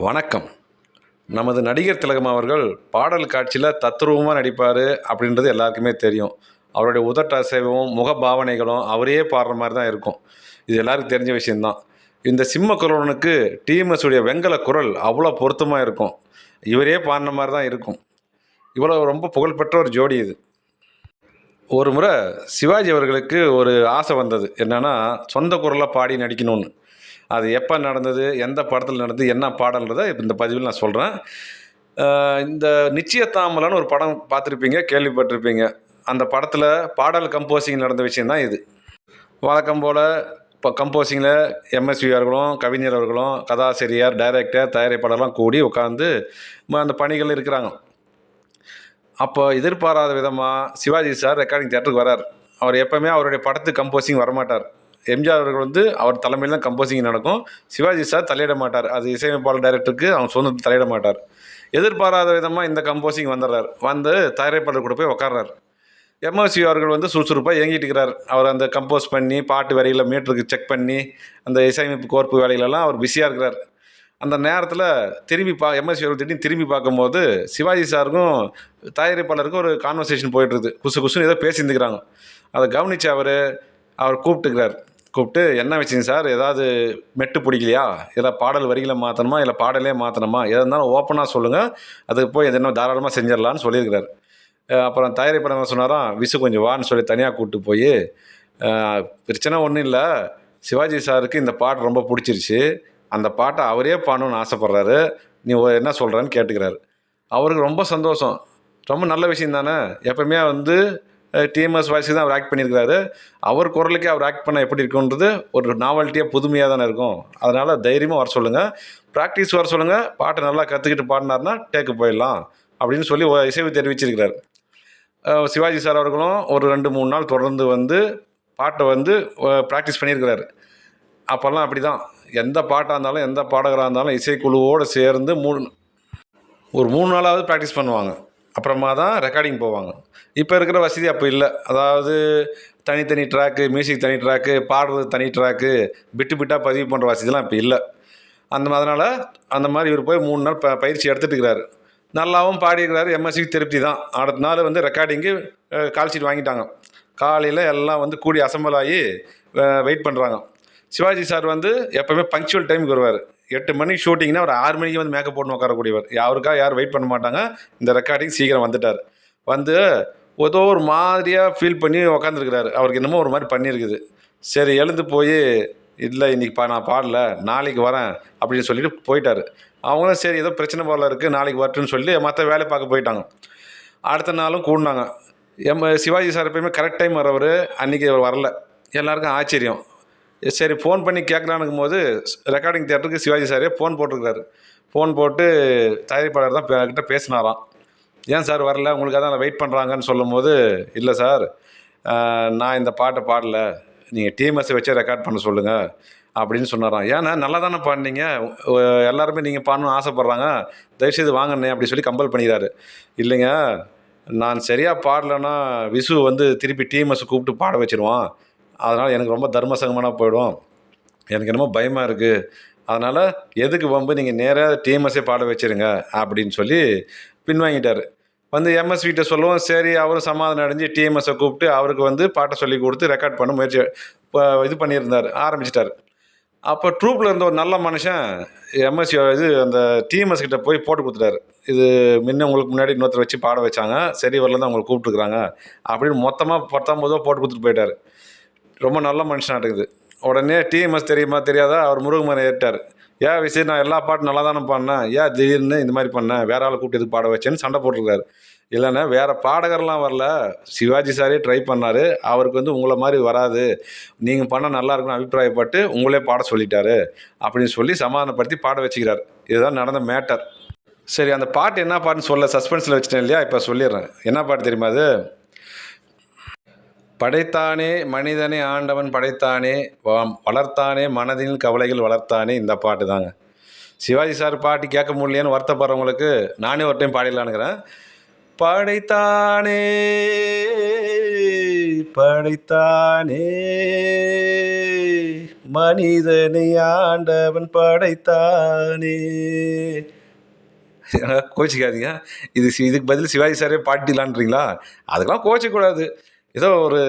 வணக்கம். நமது நடிகர் திலகம் அவர்கள் பாடல் காட்சியில தத்ரூபமா நடிப்பாரு அப்படின்றது எல்லாருக்குமே தெரியும். அவருடைய உதட்டு அசைவும், முக பாவனைகளும் அவரையே பாடுற மாரி தான் இருக்கும். இது எல்லாருக்கும் தெரிஞ்ச விஷயம் தான். இந்த சிம்ம குரலனுக்கு டிஎம்எஸ் உடைய வெண்கல குரல் அவ்வளோ பொருத்தமா இருக்கும். இவரே பாடுன மாரி தான் இருக்கும். இவ்வளோ ரொம்ப புகழ்பெற்ற ஒரு ஜோடி இது. ஒரு முறை சிவாஜி அவர்களுக்கு ஒரு ஆசை வந்தது. என்னன்னா, சொந்த குரலா பாடி நடிக்கணும்னு. அது எப்ப நடந்தது? எந்த படத்துல நடந்தது? என்ன பாடல்ன்றத இப்ப இந்த பதிவில் நான் சொல்றேன். இந்த நிச்சயதாம்பலம்னு ஒரு படம் பார்த்துருப்பீங்க, கேள்விப்பட்டிருப்பீங்க. அந்த படத்துல பாடல் கம்போசிங் நடந்த விஷயம் தான் இது. வழக்கம் போல இப்போ கம்போசிங்கில் எம்எஸ்வி அவர்களும், கவிஞர் அவர்களும், கதாசிரியர், டைரக்டர், தயாரிப்பாளர்லாம் கூடி உட்காந்து அந்த பணிகள் இருக்கிறாங்க. அப்போ எதிர்பாராத விதமாக சிவாஜி சார் ரெக்கார்டிங் தியேட்டருக்கு வரார். அவர் எப்போவுமே அவருடைய படத்துக்கு கம்போசிங் வரமாட்டார். எம்ஜிஆர் அவர்கள் வந்து அவர் தலைமையில் தான் கம்போசிங் நடக்கும். சிவாஜி சார் தலையிட மாட்டார். அது இசையமைப்பாளர் டைரக்டருக்கு அவங்க சொந்த தலையிட மாட்டார். எதிர்பாராத விதமாக இந்த கம்போசிங் வந்துடுறார். வந்து தயாரிப்பாளர் கூட போய் உட்கார்றார். எம்எஸ்வி அவர்கள் வந்து சுறுசுறுப்பாக இயங்கிட்டு இருக்கிறார். அவர் அந்த கம்போஸ் பண்ணி பாட்டு வரிகளை மீட்டருக்கு செக் பண்ணி அந்த இசையமைப்பு கோர்ப்பு வேலைகளெல்லாம் அவர் பிஸியாக இருக்கிறார். அந்த நேரத்தில் திரும்பி எம்எஸ்வி அவர்கள் திடீர்னு திரும்பி பார்க்கும்போது சிவாஜி சாருக்கும் தயாரிப்பாளருக்கும் ஒரு கான்வர்சேஷன் போயிட்டுருக்குது. குசு குசுன்னு ஏதோ பேசியிருந்துக்கிறாங்க. அதை கவனித்து அவர் கூப்பிட்டுக்கிறார். கூப்பிட்டு, என்ன விஷயம் சார், ஏதாவது மெட்டு பிடிக்கலையா, இல்லை பாடல் வரிகளை மாற்றணுமா, இல்லை பாடலே மாற்றணுமா, எதாக இருந்தாலும் ஓப்பனாக சொல்லுங்கள், அதுக்கு போய் எது என்ன தாராளமாக செஞ்சிடலான்னு சொல்லியிருக்கிறார். அப்புறம் தயாரிப்பாளர் என்ன சொன்னாராம், விசு கொஞ்சம் வான்னு சொல்லி தனியாக கூப்பிட்டு போய், பிரச்சனை ஒன்றும் இல்லை, சிவாஜி சாருக்கு இந்த பாட்டு ரொம்ப பிடிச்சிருச்சு, அந்த பாட்டை அவரே பாடணும்னு ஆசைப்பட்றாரு, நீ என்ன சொல்கிறேன்னு கேட்டுக்கிறாரு. அவருக்கு ரொம்ப சந்தோஷம். ரொம்ப நல்ல விஷயம் தானே. எப்பவுமே வந்து டிஎம்எஸ் வாய்ஸ் தான் அவர் ஆக்ட் பண்ணியிருக்கிறாரு. அவர் குரலுக்கே அவர் ஆக்ட் பண்ணால் எப்படி இருக்குன்றது ஒரு நாவல்ட்டியாக புதுமையாக தானே இருக்கும். அதனால் தைரியமாக வர சொல்லுங்கள், ப்ராக்டிஸ் வர சொல்லுங்கள், பாட்டை நல்லா கற்றுக்கிட்டு பாடினார்னா டேக்கு போயிடலாம் அப்படின்னு சொல்லி இசைவு தெரிவிச்சிருக்கிறார். சிவாஜி சார் அவர்களும் ஒரு 2-3 நாள் தொடர்ந்து வந்து பாட்டை வந்து ப்ராக்டிஸ் பண்ணியிருக்கிறாரு. அப்போல்லாம் அப்படி தான், எந்த பாட்டாக இருந்தாலும் எந்த பாடகராக இருந்தாலும் இசைக்குழுவோடு சேர்ந்து ஒரு 3 நாளாவது ப்ராக்டிஸ் பண்ணுவாங்க. அப்புறமா தான் ரெக்கார்டிங் போவாங்க. இப்போ இருக்கிற வசதி அப்போ இல்லை. அதாவது தனித்தனி ட்ராக்கு, மியூசிக் தனி ட்ராக்கு, பாடுறது தனி ட்ராக்கு, பிட்டு பிட்டாக பதிவு பண்ணுற வசதிலாம் இப்போ இல்லை. அதனால் அந்த மாதிரி இவர் போய் 3 நாள் பயிற்சி எடுத்துகிட்டு இருக்கிறாரு. நல்லாவும் பாடியிருக்கிறாரு. எம்எஸ்சிக்கு திருப்தி தான். அடுத்த நாள் வந்து ரெக்கார்டிங்கு கால் ஷீட் வாங்கிட்டாங்க. காலையில் எல்லாம் வந்து கூடி அசம்பிள் ஆகி வெயிட் பண்ணுறாங்க. சிவாஜி சார் வந்து எப்போவுமே பங்க்சுவல் டைமுக்கு வருவார். 8 மணிக்கு ஷூட்டிங்னா ஒரு 6 மணிக்கு வந்து மேக்கப் போட்டு உட்காரக்கூடியவர். யாருக்காக யாரும் வெயிட் பண்ண மாட்டாங்க. இந்த ரெக்கார்டிங் சீக்கிரம் வந்துட்டார். வந்து ஏதோ ஒரு மாதிரியாக ஃபீல் பண்ணி உக்காந்துருக்கிறாரு. அவருக்கு என்னமோ ஒரு மாதிரி பண்ணியிருக்குது. சரி, எழுந்து போய், இல்லை இன்றைக்கி நான் பாடல, நாளைக்கு வரேன் அப்படின்னு சொல்லிட்டு போயிட்டார். அவங்களும் சரி ஏதோ பிரச்சனை போல இருக்குது, நாளைக்கு வரட்டுன்னு சொல்லி மற்ற வேலை பார்க்க போயிட்டாங்க. அடுத்த நாளும் கூடினாங்க. சிவாஜி சார் எப்பயுமே கரெக்ட் டைம் வரவர், அன்றைக்கி அவர் வரல. எல்லாருக்கும் ஆச்சரியம். சரி, ஃபோன் பண்ணி கேட்கலான்னுக்கும் போது ரெக்கார்டிங் தியேட்டருக்கு சிவாஜி சாரே ஃபோன் போட்டிருக்கிறாரு. ஃபோன் போட்டு தயாரிப்பாளர் தான் கிட்ட பேசினாராம். ஏன் சார் வரல, உங்களுக்காக தான் வெயிட் பண்ணுறாங்கன்னு சொல்லும்போது, இல்லை சார், நான் இந்த பாட்டை பாடல, நீங்கள் டிஎம்எஸ்ஸை வச்சே ரெக்கார்ட் பண்ண சொல்லுங்கள் அப்படின்னு சொன்னாராம். ஏன்னா நல்லா தானே பாடினீங்க, எல்லாருமே நீங்கள் பாடணும்னு ஆசைப்பட்றாங்க, தயவுசெய்து வாங்கண்ணே அப்படி சொல்லி கம்பல் பண்ணிக்கிறாரு. இல்லைங்க, நான் சரியாக பாடலைன்னா விசு வந்து திருப்பி டிஎம்எஸ் கூப்பிட்டு பாட வச்சுருவான், அதனால் எனக்கு ரொம்ப தர்ம சங்கமனாக போயிடும், எனக்கு என்னமோ பயமாக இருக்குது, அதனால் எதுக்கு வம்பு, நீங்கள் நேராக டிஎம்எஸ்ஸே பாட வச்சுருங்க அப்படின்னு சொல்லி பின்வாங்கிட்டார். வந்து எம்எஸ்விகிட்ட சொல்லவும் சரி, அவரும் சமாதானம் அடைஞ்சு டிஎம்எஸ்ஸை கூப்பிட்டு அவருக்கு வந்து பாட்டை சொல்லி கொடுத்து ரெக்கார்ட் பண்ண முயற்சி இது பண்ணியிருந்தார், ஆரம்பிச்சிட்டார். அப்போ ட்ரூப்பில் இருந்த ஒரு நல்ல மனுஷன் எம்எஸ்சி அந்த டிஎம்எஸ் கிட்ட போய் போட்டு கொடுத்துட்டாரு. இது முன்ன உங்களுக்கு முன்னாடி இன்னொருத்தர் வச்சு பாட வச்சாங்க, சரி வரல தான் உங்களுக்கு கூப்பிட்டுருக்குறாங்க அப்படின்னு மொத்தமாக 19 போட்டு கொடுத்துட்டு போயிட்டார். ரொம்ப நல்ல மனுஷனாக இருக்குது. உடனே டிஎம்எஸ் தெரியுமா தெரியாதா, அவர் முருகமனை ஏறிட்டார். ஏன் விஷயம், நான் எல்லா பாட்டும் நல்லா தானே பாடினேன், ஏன் திடீர்னு இந்த மாதிரி பண்ணேன், வேற ஆளை கூப்பிட்டு எதுக்கு பாட வச்சேன்னு சண்டை போட்டிருக்காரு. இல்லைன்னா வேறு பாடகர்லாம் வரல, சிவாஜி சாரே ட்ரை பண்ணார், அவருக்கு வந்து உங்களை மாதிரி வராது, நீங்கள் பண்ண நல்லா இருக்குன்னு அபிப்பிராயப்பட்டு உங்களே பாட சொல்லிட்டாரு அப்படின்னு சொல்லி சமாதானப்படுத்தி பாட வச்சுக்கிறார். இதுதான் நடந்த மேட்டர். சரி, அந்த பாட்டு என்ன பாட்டுன்னு சொல்ல சஸ்பென்ஸில் வச்சுட்டேன் இல்லையா, இப்போ சொல்லிடுறேன். என்ன பாட்டு தெரியுமா அது? படைத்தானே மனிதனை ஆண்டவன் படைத்தானே, வளர்த்தானே மனதில் கவலைகள் வளர்த்தானே, இந்த பாட்டு தாங்க. சிவாஜி சார் பாட்டு கேட்க முடியலையேன்னு வருத்தப்படுறவங்களுக்கு நானே ஒரு டைம் பாடிடலான்னுக்கிறேன். படைத்தானே படைத்தானே மனிதனை ஆண்டவன் படைத்தானே. கோச்சிக்காதீங்க. இதுக்கு பதில் சிவாஜி சாரே பாடிலான்றீங்களா? அதுக்கெல்லாம் கோச்சிக்கக்கூடாது. ஏதோ ஒரு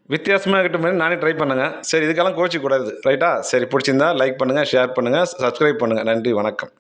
வித்தியாசமாக இருக்கட்டும் மாதிரி நானே ட்ரை பண்ணேங்க. சரி, இதுக்கெல்லாம் கோச்சிக்கக்கூடாது. ரைட்டா? சரி, பிடிச்சிருந்தா லைக் பண்ணுங்கள், ஷேர் பண்ணுங்கள், சப்ஸ்கிரைப் பண்ணுங்கள். நன்றி, வணக்கம்.